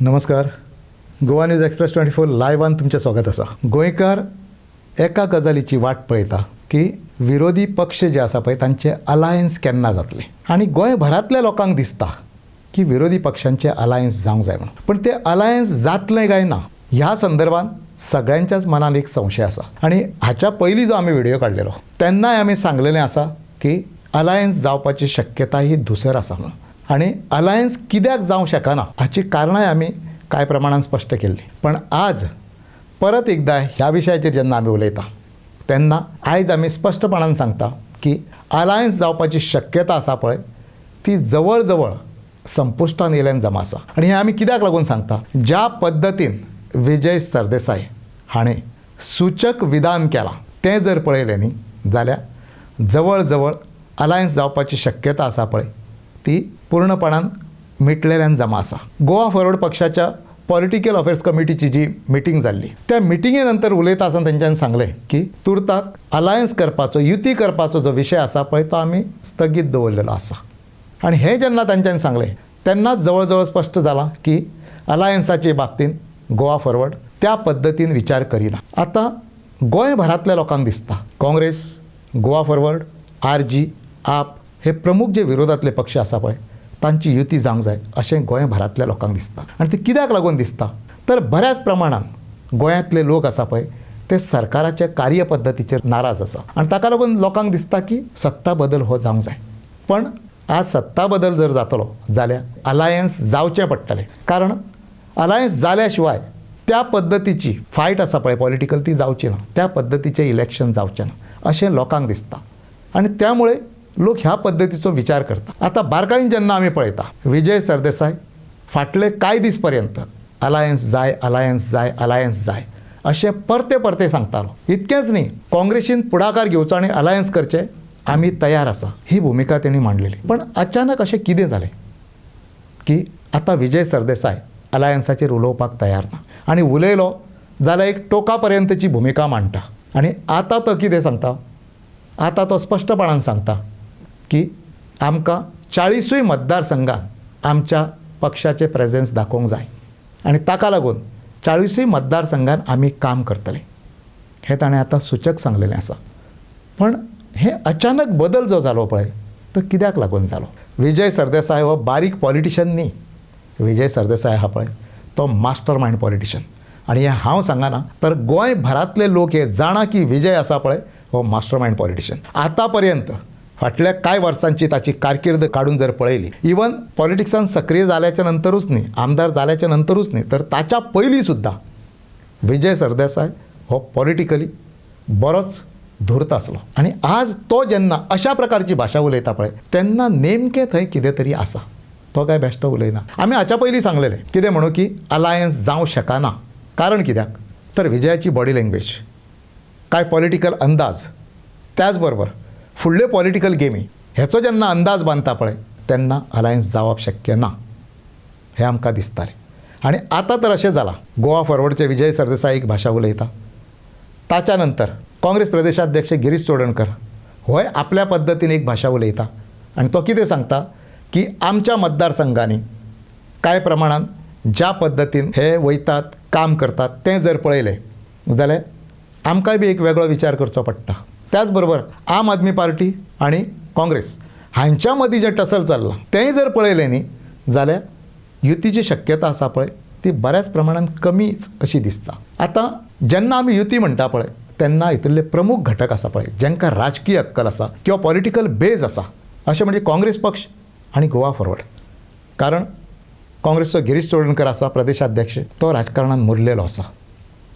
नमस्कार. Goa news express 24 लायव्हान तुमचें स्वागत आसा. गोंयकार एका गजालीची वाट पळयता की विरोधी पक्ष जे आसा पळय तांचे अलायन्स केन्ना जातले. आनी गोंयभरांतल्या लोकांक दिसता की विरोधी पक्षांचे अलायन्स जावंक जाय म्हणून. पण ते अलायन्स जातलें काय ना ह्या संदर्भात सगळ्यांच्याच मनान एक संशय आसा. आनी हाच्या पयलीं जो आमी व्हिडिओ काडलेलो तेन्नाय आमी सांगलेलें आसा की अलायन्स जावपाची शक्यता ही धुसर आसा म्हणून. आनी अलायन्स कित्याक जावंक शकना हाची कारणांय आमी कांय प्रमाणात स्पश्ट केल्ली. पण आज परत एकदा ह्या विशयाचेर जेन्ना आमी उलयता तेन्ना आयज आमी स्पश्टपणान सांगता की अलायन्स जावपाची शक्यता आसा पळय ती जवळ जवळ संपुश्टान येयल्यान जमा आसा. आनी हें आमी कित्याक लागून सांगता, ज्या पद्दतीन विजय सरदेसाय हाणें सूचक विधान केलां तें जर पळयलें न्ही जाल्यार जवळ जवळ अलायन्स जावपाची शक्यता आसा पळय ती पूर्णपणान मिटलेल्यान जमा आसा. गोवा फॉरवर्ड पक्षाच्या पॉलिटिकल अफेर्स कमिटीची जी मिटींग जाल्ली त्या मिटिंगे नंतर उलयता आसतना तेंच्यांनी सांगलें की तुर्ताक अलायन्स करपाचो युती करपाचो जो विशय आसा पळय तो आमी स्थगीत दवरलेलो आसा. आनी हें जेन्ना तांच्यांनी सांगलें तेन्नाच जवळ जवळ स्पश्ट जालां की अलायन्साचे बाबतींत गोवा फॉरवर्ड त्या पद्दतीन विचार करिना. आतां गोंयभरांतल्या लोकांक दिसता काँग्रेस, गोवा फॉरवर्ड, RG, आप हे प्रमुख जे विरोधातले पक्ष आसा पळय तांची युती जावंक जाय अशें गोंयभरांतल्या लोकांक दिसता. आनी ते कित्याक लागून दिसता तर बऱ्याच प्रमाणान गोंयांतले लोक आसा पळय ते सरकाराच्या कार्यपद्दतीचेर नाराज आसा. आनी ताका लागून लोकांक दिसता की सत्ता बदल हो जावंक जाय. पण आज सत्ता बदल जर जातलो जाल्यार अलायन्स जावचें पडटलें. कारण अलायन्स जाल्या शिवाय त्या पद्दतीची फायट आसा पळय पॉलिटिकल ती जावची ना, त्या पद्दतीचें इलेक्शन जावचें ना अशें लोकांक दिसता. आनी त्यामुळे लोक ह्या पद्दतीचो विचार करता. आतां बारकायेन जेन्ना आमी पळयता विजय सरदेसाय फाटले कांय दीस पर्यंत अलायन्स जाय अलायन्स जाय अलायन्स जाय अशें परते परते सांगतालो. इतकेंच न्ही, काँग्रेसीन पुढाकार घेवचो आनी अलायन्स करचें आमी तयार आसा ही भुमिका तेणी मांडलेली. पण अचानक अशें कितें जालें की आतां विजय सरदेसाय अलायन्साचेर उलोवपाक तयार ना. आनी उलयलो जाल्यार एक टोका पर्यंतची भुमिका मांडटा. आनी आतां तो कितें सांगता, आतां तो स्पश्टपणान सांगता की आमकां 40 मतदारसंघात आमच्या पक्षाचे प्रेझेन्स दाखोवंक जाय आनी ताका लागून 40 मतदारसंघात आमी काम करतले हें ताणें आतां सूचक सांगलेलें आसा. पण हे अचानक बदल जो जालो पळय तो कित्याक लागून जालो. विजय सरदेसाय हो बारीक पॉलिटिशियन न्ही. विजय सरदेसाय आहा पळय तो मास्टर मायंड पॉलिटिशियन. आनी हें हांव सांगना तर गोंयभरांतले लोक हे जाणा की विजय आसा पळय हो मास्टर मायंड पॉलिटिशियन. आतां पर्यंत फाटल्या कांय वर्सांची ताची कारकीर्द काडून जर पळयली, इवन पॉलिटिक्सान सक्रीय जाल्याच्या नंतरूच न्ही, आमदार जाल्याच्या नंतरूच न्ही तर ताच्या पयलीं सुद्दां विजय सरदेसाय हो पॉलिटिकली बरोच धूर्त आसलो. आनी आज तो जेन्ना अशा प्रकारची भाशा उलयता पळय तेन्ना नेमकें थंय कितें तरी आसा. तो काय बेश्टो उलयना. आमी हाच्या पयलीं सांगलेलें कितें म्हणून की अलायन्स जावंक शकना. कारण कित्याक तर विजयाची बॉडी लँग्वेज, काय पॉलिटिकल अंदाज, त्याच बरोबर फुडल्यो पॉलिटिकल गेमी हेचो जेन्ना अंदाज बांदता पळय तेन्ना अलायन्स जावप शक्य ना हें आमकां दिसतालें. आनी आतां तर अशें जालां गोवा फॉरवर्डचे विजय सरदेसाय एक भाशा उलयता, ताच्या नंतर काँग्रेस प्रदेशाध्यक्ष गिरीश चोडणकर होय आपल्या पद्दतीन एक भाशा उलयता. आनी तो कितें सांगता की आमच्या मतदारसंघांनी कांय प्रमाणान ज्या पद्दतीन हे वयतात काम करतात तें जर पळयलें जाल्यार आमकांय बी एक वेगळो विचार करचो पडटा. त्याच बरोबर आम आदमी पार्टी आनी काँग्रेस हांच्या मदीं जें टसल चल्लां तेंय जर पळयलें न्ही जाल्यार युतीची शक्यता आसा पळय ती बऱ्याच प्रमाणान कमीच अशी दिसता. आतां जेन्ना आमी युती म्हणटा पळय तेन्ना हितुरले प्रमुख घटक आसा पळय जेंकां राजकीय अक्कल आसा किंवा पॉलिटिकल बेज आसा अशें म्हणजे काँग्रेस पक्ष आनी गोवा फॉरवर्ड. कारण काँग्रेसचो गिरीश चोडणकर आसा प्रदेशाध्यक्ष, तो राजकारणांत मुरलेलो आसा.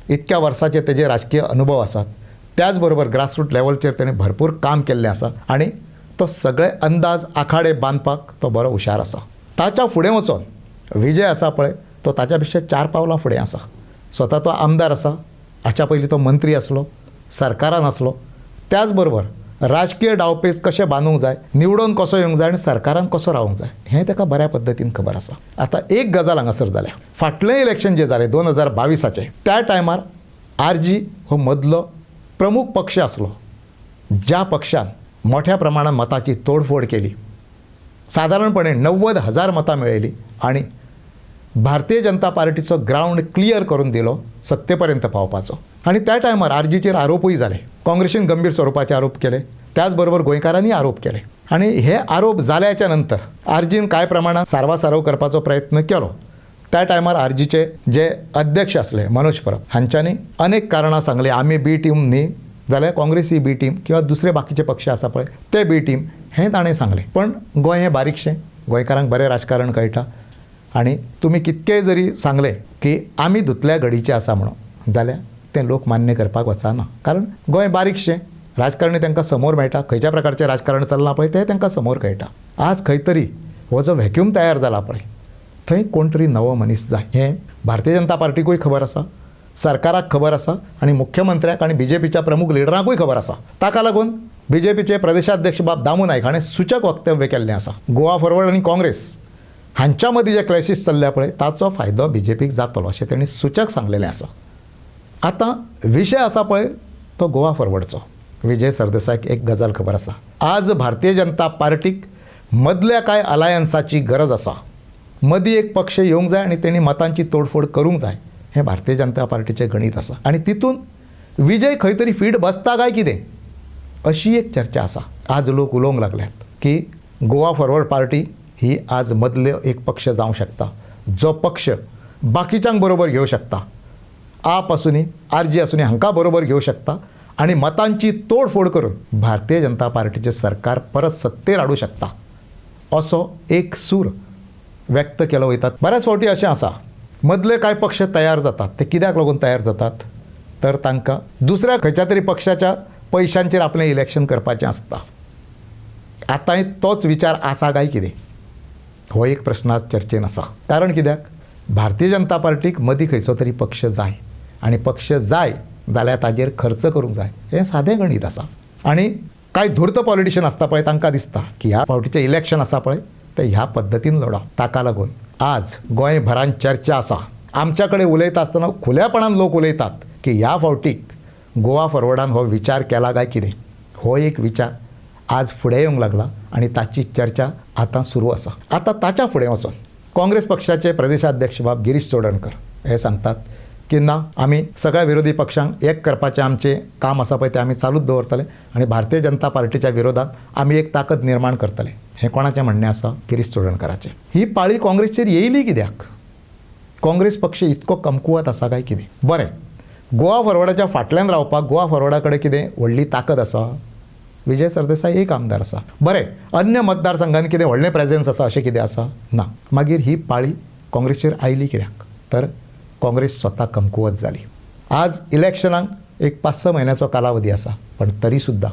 इतक्या वर्साचे तेजे राजकीय अनुभव आसात. त्याच बरोबर ग्रासरूट लेवलचेर तेणें भरपूर काम केल्लें आसा आनी तो सगळे अंदाज आखाडे बांदपाक तो बरो हुशार आसा. ताच्या फुडें वचून विजय आसा पळय तो ताच्या पेक्षा 4 पावलां फुडें आसा. स्वता तो आमदार आसा, हाच्या पयलीं तो मंत्री आसलो, सरकारान आसलो. त्याच बरोबर राजकीय डावपेच कशें बांदूंक जाय, निवडून कसो येवंक जाय आनी सरकारान कसो रावंक जाय हें ताका बऱ्या पद्दतीन खबर आसा. आतां एक गजाल हांगासर जाल्या, फाटलें इलेक्शन जें जालें 2022 त्या टायमार RG हो मदलो प्रमुख पक्ष आसलो ज्या पक्षान मोठ्या प्रमाणात मताची तोडफोड केली. साधारणपणे 90,000 मतां मेळयली आनी भारतीय जनता पार्टीचो ग्राउंड क्लियर करून दिलो सत्तेपर्यंत पावपाचो. आणि त्या टायमार आरजीचेर आरोपूय जाले. काँग्रेसीन गंभीर स्वरुपाचे आरोप केले, त्याचबरोबर गोंयकारांनी आरोप केले. आणि हे आरोप जाल्याच्या नंतर आरजीन कांय प्रमाणात सारवासारव करपाचो प्रयत्न केलो. त्या टायमार आरजीचे जे अध्यक्ष असले मनोज परब हांच्यांनी अनेक कारणां सांगली. आमी बी टीम न्ही जाल्यार काँग्रेस ही बी टीम किंवा दुसरे बाकीचे पक्ष आसा पळय ते बी टीम हें ताणें सांगलें. पण गोंय हें बारीकशें, गोंयकारांक बरें राजकारण कळटा. आणि तुमी कितकेय जरी सांगले की आमी धुतल्या घडीचे आसा म्हणून जाल्यार तें लोक मान्य करपाक वचना. कारण गोंय बारीकशें, राजकारणी तांकां समोर मेळटा, खंयच्या प्रकारचें राजकारण चलना पळय तें तांकां समोर कळटा. आज खंय तरी हो जो व्हॅक्यूम तयार जाला पळय थंय कोण तरी नवो मनीस जाय हें भारतीय जनता पार्टीकूय खबर आसा, सरकाराक खबर आसा आणि मुख्यमंत्र्याक आणि बीजेपीच्या प्रमुख लिडरांकूय खबर आसा. ताका लागून बीजेपीचे प्रदेशाध्यक्ष बाब दामू नायक हाणें सूचक वक्तव्य केल्लें आसा. गोवा फॉरवर्ड आणि काँग्रेस हांच्या मदीं जे क्लॅशीस चल्ल्या पळय ताचो फायदो बीजेपीक जातलो अशें तेणी सूचक सांगलेलें आसा. आतां विशय आसा पळय तो गोवा फॉरवर्डचो. विजय सरदेसायक एक गजाल खबर आसा. आज भारतीय जनता पार्टीक मदल्या कांय अलायन्साची गरज आसा. मदीं एक पक्ष येवंक जाय आनी तेणी मतांची तोडफोड करूंक जाय हें भारतीय जनता पार्टीचें गणीत आसा. आनी तितून विजय खंय तरी फीट बसता काय कितें अशी एक चर्चा आसा. आज लोक उलोवंक लागल्यात की गोवा फॉरवर्ड पार्टी ही आज मदले एक पक्ष जावंक शकता, जो पक्ष बाकीच्यांक बरोबर घेवं शकता. आप आसूनी आरजी आसूनी हांकां बरोबर घेवं शकता आणि मतांची तोडफोड करून भारतीय जनता पार्टीचें सरकार परत सत्तेर हाडूं शकता असो एक सूर व्यक्त केलो वयतात. बऱ्याच फावटी अशें आसा मदले कांय पक्ष तयार जातात. ते कित्याक लागून तयार जातात तर तांकां दुसऱ्या खंयच्या तरी पक्षाच्या पयशांचेर आपलें इलेक्शन करपाचें आसता. आतांय तोच विचार आसा काय कितें हो एक प्रश्न आज चर्चेन आसा. कारण कित्याक भारतीय जनता पार्टीक मदीं खंयचो तरी पक्ष जाय आनी पक्ष जाय जाल्यार ताजेर खर्च करूंक जाय हें सादें गणीत आसा. आनी कांय धूर्त पॉलिटिशियन आसता पळय तांकां दिसता की ह्या फावटीचें इलेक्शन आसा पळय तें ह्या पद्दतीन लडप. ताका लागून आज गोंयभरान चर्चा आसा. आमच्या कडेन उलयता आसतना खुल्यापणान लोक उलयतात की ह्या फावटीक गोवा फॉरवर्डान हो विचार केला काय कितें. हो एक विचार आज फुडें येवंक लागला आणि ताची चर्चा आतां सुरू आसा. आतां ताच्या फुडें वचून काँग्रेस पक्षाचे प्रदेशाध्यक्ष बाब गिरीश चोडणकर हे सांगतात की ना आमी सगळ्या विरोधी पक्षांक एक करपाचें आमचें काम आसा पळय तें आमी चालूच दवरतले आनी भारतीय जनता पार्टीच्या विरोधात आमी एक ताकद निर्माण करतले. हें कोणाचें म्हणणें आसा गिरीश चोडणकराचें. ही पाळी काँग्रेसचेर येयली कित्याक? काँग्रेस पक्ष इतको कमकुवत आसा काय कितें? बरें, गोवा फॉरवर्डाच्या फाटल्यान रावपाक गोवा फॉरवर्डा कडेन कितें व्हडली ताकद आसा? विजय सरदेसाय एक आमदार आसा. बरें, अन्य मतदारसंघांनी कितें व्हडलें प्रेजेन्स आसा अशें कितें आसा? ना. मागीर ही पाळी काँग्रेसचेर आयली कित्याक? तर काँग्रेस स्वता कमकुवत जाली. आज इलेक्शनाक एक 5-6 म्हयन्याचो कालावधी आसा पण तरी सुद्दां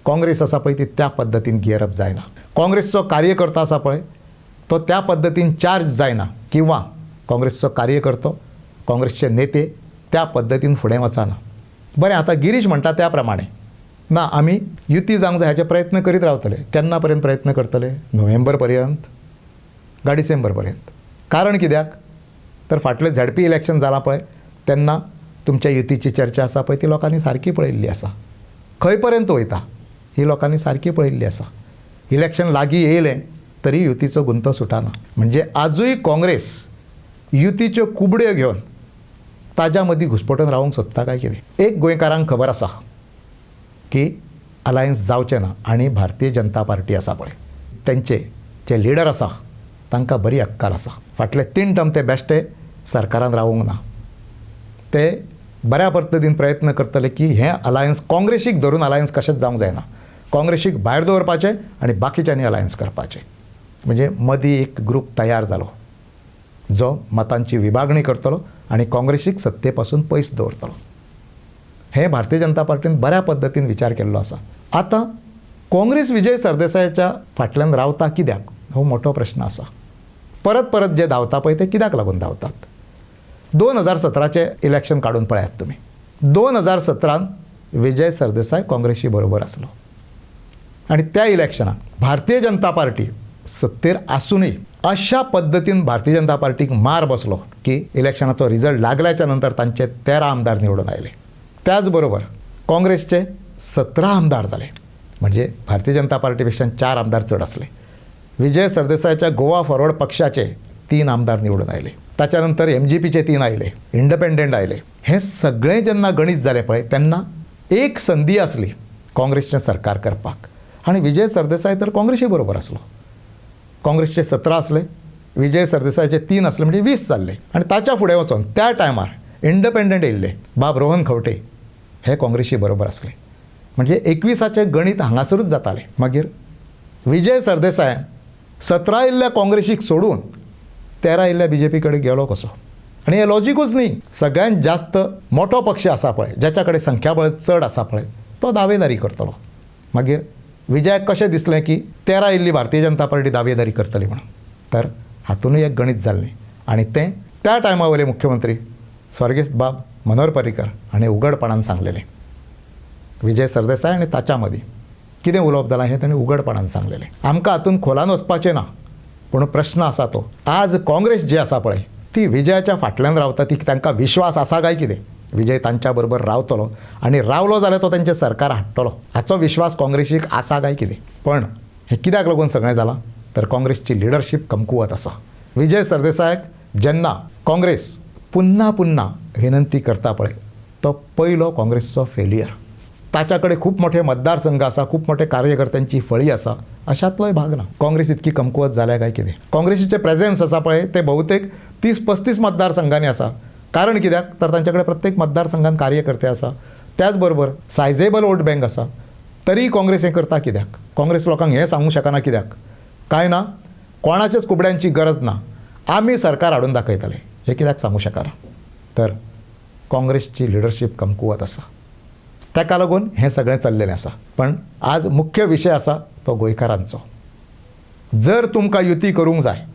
काँग्रेस आसा पळय ती त्या पद्दतीन गियरअप जायना. काँग्रेसचो कार्यकर्तो आसा पळय तो त्या पद्दतीन चार्ज जायना किंवा काँग्रेसचो कार्यकर्तो काँग्रेसचे नेते त्या पद्दतीन फुडें वचना. बरें, आतां गिरीश म्हणटा त्या प्रमाणे ना आमी युती जावंक जाय हाचे प्रयत्न करीत रावतले. केन्ना पर्यंत प्रयत्न करतले? नोव्हेंबर पर्यंत काय डिसेंबर पर्यंत. कारण कित्याक तर फाटलें झडपी इलेक्शन जालां पळय तेन्ना तुमच्या युतीची चर्चा आसा पळय ती लोकांनी सारकी पळयल्ली आसा. खंय पर्यंत वयता ही लोकांनी सारकी पळयल्ली आसा. इलेक्शन लागीं येयलें तरी युतीचो गुंतो सुटाना. म्हणजे आजूय काँग्रेस युतीच्यो कुबड्यो घेवन ताज्या मदीं घुसपटून रावंक सोदता काय कितें? एक गोंयकारांक खबर आसा की अलायन्स जावचें ना आनी भारतीय जनता पार्टी आसा पळय तेंचे जे लिडर आसा तांकां बरी अक्कल आसा. फाटले 3 टर्म ते बेश्टे सरकारान रावूंक ना. ते बऱ्या पद्दतीन प्रयत्न करतले की हें अलायन्स काँग्रेसीक धरून अलायन्स कशेंच जावंक जायना. काँग्रेसीक भायर दवरपाचें आनी बाकीच्यांनी अलायन्स करपाचें. म्हणजे मदीं एक ग्रूप तयार जालो जो मतांची विभागणी करतलो आनी काँग्रेसीक सत्ते पासून पयस दवरतलो. हें भारतीय जनता पार्टीन बऱ्या पद्दतीन विचार केल्लो आसा. आतां काँग्रेस विजय सरदेसायाच्या फाटल्यान रावता कित्याक हो मोठो प्रश्न आसा. परत परत जे धांवता पळय ते कित्याक लागून धांवतात? 2017चें इलेक्शन काडून पळयात तुमी. 2017 विजय सरदेसाय काँग्रेसी बरोबर आसलो आनी त्या इलेक्शनाक भारतीय जनता पार्टी सत्तेर आसूनय अशा पद्दतीन भारतीय जनता पार्टीक मार बसलो की इलेक्शनाचो रिजल्ट लागल्याच्या नंतर तांचे 13 आमदार निवडून आयले. त्याचबरोबर काँग्रेसचे 17 आमदार जाले. म्हणजे भारतीय जनता पार्टी पेक्षा 4 आमदार चड आसले. विजय सरदेसायच्या गोवा फॉरवर्ड पक्षाचे 3 आमदार निवडून आयले, त्याच्यानंतर MGPचे 3 आयले, इंडिपेंडंट आयले. हे सगळे जेन्ना गणीत जालें पळय तेन्ना एक संदी आसली काँग्रेसचें सरकार करपाक, आनी विजय सरदेसाय तर काँग्रेसी बरोबर आसलो. काँग्रेसचे 17 आसले, विजय सरदेसायचे 3 आसले, म्हणजे 20 जाल्ले. आनी ताच्या फुडें वचून त्या टायमार इंडिपेंडंट येयल्ले बाब रोहन खंवटे हे काँग्रेसी बरोबर आसले. म्हणजे 21चे गणित हांगासरूच जातालें. मागीर विजय सरदेसाय 17 येयल्ल्या काँग्रेसीक सोडून 13 येयल्ल्या BJP कडेन गेलो कसो. आनी हें लॉजिकूच न्ही. सगळ्यांत जास्त मोठो पक्ष आसा पळय, जाच्या कडेन संख्याबळ चड आसा पळय, तो दावेदारी करतलो. मागीर विजयाक कशें दिसलें की 13 येयल्ली भारतीय जनता पार्टी दावेदारी करतली म्हणून. तर हातूनय एक गणित जाल्लें, आनी तें त्या टायमा वयले मुख्यमंत्री स्वर्गीस्त बाब मनोहर पर्रीकर हाणें उगडपणान सांगलेलें. विजय सरदेसाय आनी ताच्या मदीं कितें उलोवप जालां हें ताणें उगडपणान सांगलेलें. आमकां हातून खोलान वचपाचें ना, पूण प्रश्न आसा तो, आज काँग्रेस जी आसा पळय ती विजयाच्या फाटल्यान रावता, ती तांकां विश्वास आसा काय कितें विजय तांच्या बरोबर रावतलो आनी रावलो जाल्यार तो तांचें सरकार हाडटलो, हाचो विश्वास काँग्रेसीक आसा काय कितें. पण हें कित्याक लागून सगळें जालां तर काँग्रेसची लिडरशीप कमकुवत आसा. विजय सरदेसायाक जेन्ना काँग्रेस पुन्हा पुन्हा विनंती करता पळय तो पयलो काँग्रेसचो फेलियर. ताच्या कडेन खूब मोठे मतदारसंघ आसा, खूब मोठे कार्यकर्त्यांची फळी आसा, अशातलोय भाग ना. काँग्रेस इतकी कमकुवत जाल्या काय कितें. काँग्रेसीचे प्रेझेन्स आसा पळय ते बहुतेक 30-35 मतदारसंघांनी आसा. कारण कित्याक तर तांच्या कडेन प्रत्येक मतदारसंघात कार्यकर्ते आसा, त्याच बरोबर सायजेबल वोट बँक आसा. तरी काँग्रेस हें करता कित्याक. काँग्रेस लोकांक हें सांगूंक शकना कित्याक, कांय ना, कोणाच्याच कुबड्यांची गरज ना, आमी सरकार हाडून दाखयतले, हें कित्याक सांगूं शकना. तर काँग्रेसची लिडरशीप कमकुवत आसा, ताका लागून हें सगळें चल्लेलें आसा. पण आज मुख्य विशय आसा तो गोंयकारांचो. जर तुमकां युती करूंक जाय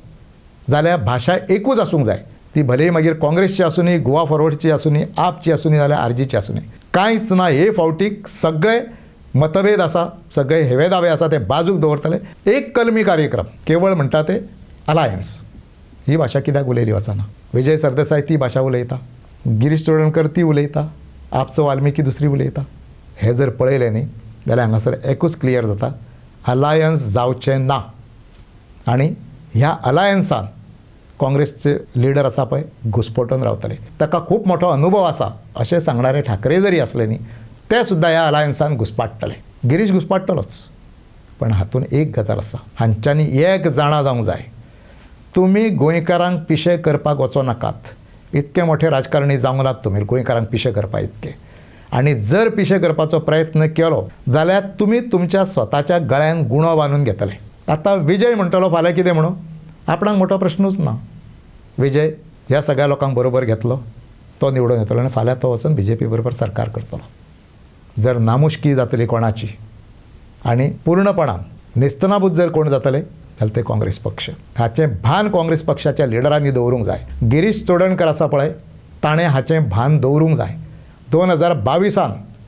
जाल्यार भाशा एकूच आसूंक जाय. ती भले मागीर काँग्रेसची आसूनी, गोवा फॉरवर्डची आसूनी, आपची आसूनी जाल्यार आरजीची आसूनी, कांयच ना. हे फावटीक सगळे मतभेद आसा, सगळे हेवे दावे आसा ते बाजूक दवरतले. एक कलमी कार्यक्रम केवळ म्हणटा ते अलायन्स. ही भाशा कित्याक उलयली वचना. विजय सरदेसाय ती भाशा उलयता, गिरीश चोडणकर ती उलयता, आपचो वाल्मिकी दुसरी उलयता. हें जर पळयलें न्ही जाल्यार हांगासर एकूच क्लियर जाता, अलायन्स जावचें ना. आनी ह्या अलायन्सान काँग्रेसचे लिडर आसा पळय घुस्पटून रावतले. ताका खूब मोठो अनुभव आसा अशें सांगणारे ठाकरे जरी असले न्ही ते सुद्दां ह्या अलायन्सान घुस्पाट्टले. गिरीश घुस्पाट्टलोच. पण हातून एक गजाल आसा, हांच्यांनी एक जाणा जावंक जाय, तुमी गोंयकारांक पिशे करपाक वचो नाकात. इतके मोठे राजकारणी जावंक नात तुमी गोंयकारांक पिशे करपा इतके. आनी जर पिशे करपाचो प्रयत्न केलो जाल्यार तुमी तुमच्या स्वताच्या गळ्यान गुणो बांदून घेतले. आतां विजय म्हणटलो फाल्यां कितें म्हणून, आपणाक मोठो प्रश्नूच ना. विजय ह्या सगळ्या लोकांक बरोबर घेतलो, तो निवडून येतलो आनी फाल्यां तो वचून BJP बरोबर सरकार करतलो. जर नामुश्की जातली कोणाची आनी पूर्णपणान नेस्तनाबूत जर कोण जातले जाल्यार ते काँग्रेस पक्ष. हाचें भान काँग्रेस पक्षाच्या लिडरांनी दवरूंक जाय. गिरीश चोडणकर आसा पळय ताणें हाचें भान दवरूंक जाय. 2022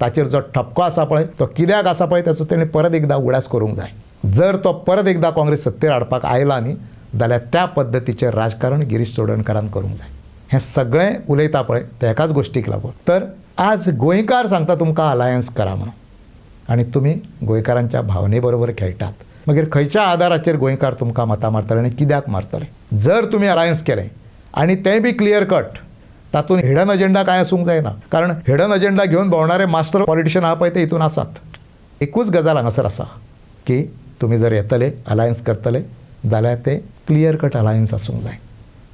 ताचेर जो ठपको आसा पळय तो कित्याक आसा पळय ताचो तेणें परत एकदा उगडास करूंक जाय. जर तो परत एकदा काँग्रेस सत्तेर हाडपाक आयला न्ही जाल्यार त्या पद्दतीचें राजकारण गिरीश चोडणकरान करूंक जाय. हें सगळें उलयता पळय त्या एकाच गोश्टीक लागून. तर आज गोंयकार सांगता तुमकां अलायन्स करा म्हणून, आनी तुमी गोंयकारांच्या भावने बरोबर खेळटात. मागीर खंयच्या आदाराचेर गोंयकार तुमकां मतां मारतले आनी कित्याक मारतले. जर तुमी अलायन्स केलें आनी तें बी क्लियर कट, तातूंत हिडन अजेंडा काय आसूंक जायना. कारण हिडन अजेंडा घेवन भोंवणारे मास्टर पॉलिटिशियन आहा पळय ते हितून आसात. एकूच गजाल हांगासर आसा की तुमी जर येतले अलायन्स करतले जाल्यार ते क्लियर कट अलायन्स आसूंक जाय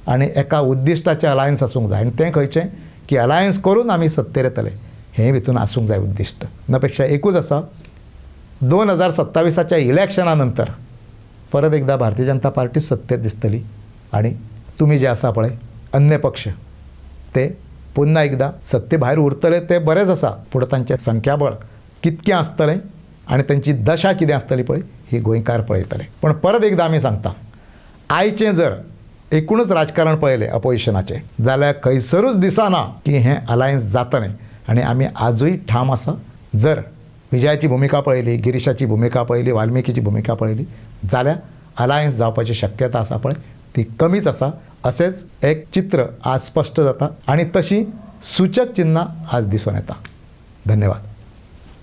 आनी एका उद्दिश्टाचें अलायन्स आसूंक जाय. आनी तें खंयचें की अलायन्स करून आमी सत्तेर येतले हें भितून आसूंक जाय उद्दिश्ट. ना पेक्षा एकूच आसा, 2027च्या इलेक्शना नंतर परत एकदा भारतीय जनता पार्टी सत्तेत दिसतली आनी तुमी जे आसा पळय अन्य पक्ष ते पुन्हा एकदा सत्ते भायर उरतले. ते बरेंच आसा, पूण तांचें संख्याबळ कितकें आसतलें आनी तांची दशा कितें आसतली पळय ही गोंयकार पळयतले. पण परत एकदा आमी सांगता, आयचें जर एकूणच राजकारण पळयलें अपोजिशनाचें जाल्यार खंयसरूच दिसना की हें अलायन्स जातलें. आनी आमी आजूय ठाम आसा, जर विजयाची भुमिका पळयली, गिरीशाची भुमिका पळयली, वाल्मिकीची भुमिका पळयली जाल्यार अलायन्स जावपाची शक्यता आसा पळय ती कमीच आसा. असेंच एक चित्र आज स्पश्ट जाता आनी तशी सूचक चिन्हां आज दिसून येता. धन्यवाद.